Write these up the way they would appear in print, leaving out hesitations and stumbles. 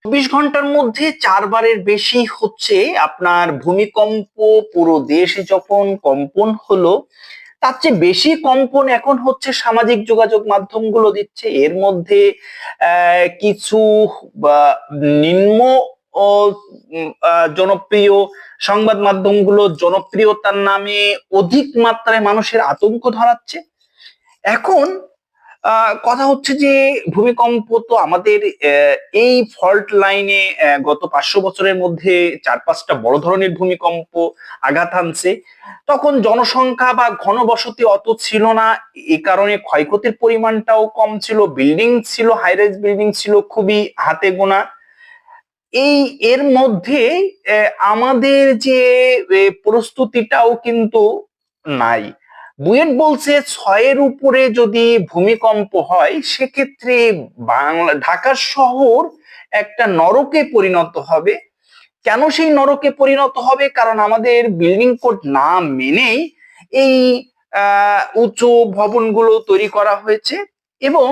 24 ঘন্টার মধ্যে 4বারের বেশি হচ্ছে আপনার ভূমিকম্প। পুরো দেশে যখন কম্পন হলো, তার চেয়ে বেশি কম্পন এখন হচ্ছে সামাজিক যোগাযোগ মাধ্যমগুলো দিচ্ছে। এর মধ্যে কিছু বা নিম্ন ও জনপ্রিয় সংবাদ মাধ্যমগুলো জনপ্রিয়তার নামে অধিক মাত্রায় মানুষের আতঙ্ক ধরাচ্ছে। এখন কথা হচ্ছে যে ভূমিকম্প তো আমাদের এই ফল্ট লাইনে গত 500 বছরের মধ্যে 4-5টা বড় ধরনের ভূমিকম্প আঘাত হানছে। তখন জনসংখ্যা বা ঘনবসতি অত ছিল না, এই কারণে ক্ষয়ক্ষতির পরিমাণটাও কম ছিল, বিল্ডিং ছিল, হাই রাইজ বিল্ডিং ছিল খুবই হাতে গোনা। এর মধ্যে আমাদের যে প্রস্তুতিটাও কিন্তু নাই। বুয়েট বলছে 6-এর উপরে যদি ভূমিকম্প হয় সেক্ষেত্রে ঢাকা শহর একটা নরকে পরিণত হবে। কেন সেই নরকে পরিণত হবে? কারণ আমাদের বিল্ডিং কোড না মেনেই এই উঁচু ভবনগুলো তৈরি করা হয়েছে এবং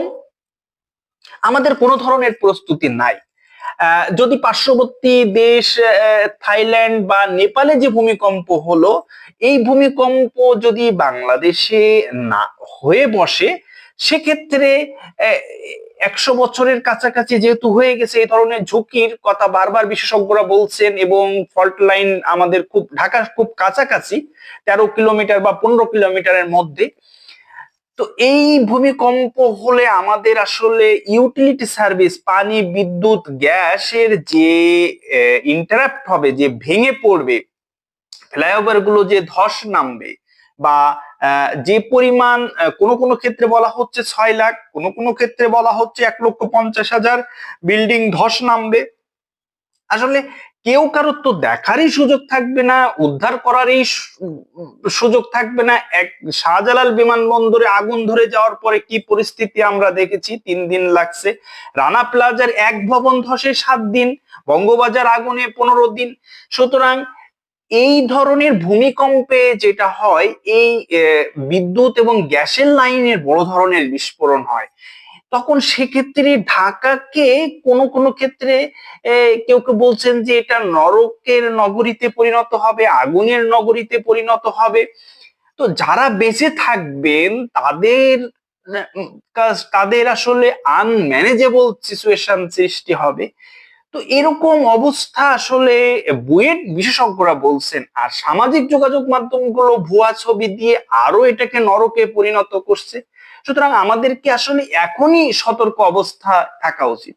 আমাদের কোনো ধরনের প্রস্তুতি নাই। যদি পার্শ্ববর্তী দেশ থাইল্যান্ড বা নেপালে যে ভূমিকম্প হলো, এই ভূমিকম্প যদি বাংলাদেশে না হয়ে বসে সেক্ষেত্রে 100 বছরের কাছাকাছি যেহেতু হয়ে গেছে, এই ধরনের ঝুঁকির কথা বারবার বিশেষজ্ঞরা বলছেন এবং ফল্ট লাইন আমাদের ঢাকার খুব কাছাকাছি, 13 কিলোমিটার বা 15 কিলোমিটারের মধ্যে। তো এই ভূমিকম্প হলে আমাদের আসলে ইউটিলিটি সার্ভিস, পানি, বিদ্যুৎ, গ্যাসের যে ইন্টারাপ্ট হবে, যে ভেঙে পড়বে, ফ্লাইওভার গুলো যে ধস নামবে, বা যে পরিমাণ কোন কোন ক্ষেত্রে বলা হচ্ছে 6 লাখ, কোন কোন ক্ষেত্রে বলা হচ্ছে 1,50,000 বিল্ডিং ধস নামবে। আসলে কেউ কারোর তো দেখারই সুযোগ থাকবে না, উদ্ধার করারই সুযোগ থাকবে না। শাহজালাল বিমানবন্দরে আগুন ধরে যাওয়ার পরে কি পরিস্থিতি আমরা দেখেছি, 3 দিন লাগছে। রানা প্লাজার এক ভবন ধসে 7 দিন, বঙ্গবাজার আগুনে 15 দিন। সুতরাং এই ধরনের ভূমিকম্পে যেটা হয়, এই বিদ্যুৎ এবং গ্যাসের লাইনের বড় ধরনের বিস্ফোরণ হয়। তখন সেক্ষেত্রে ঢাকাকে কোন কোন ক্ষেত্রে কেউ কেউ বলছেন যে এটা নরকের নগরীতে পরিণত হবে, আগুনের নগরীতে পরিণত হবে। তো যারা বেঁচে থাকবেন তাদের তাদের আসলে আনম্যানেজেবল সিচুয়েশন সৃষ্টি হবে। তো এরকম অবস্থা আসলে বুয়েট বিশেষজ্ঞরা বলছেন, আর সামাজিক যোগাযোগ মাধ্যমগুলো ভুয়া ছবি দিয়ে আরো এটাকে নরকে পরিণত করছে। সুতরাং আমাদেরকে আসলে এখনই সতর্ক অবস্থা থাকা উচিত।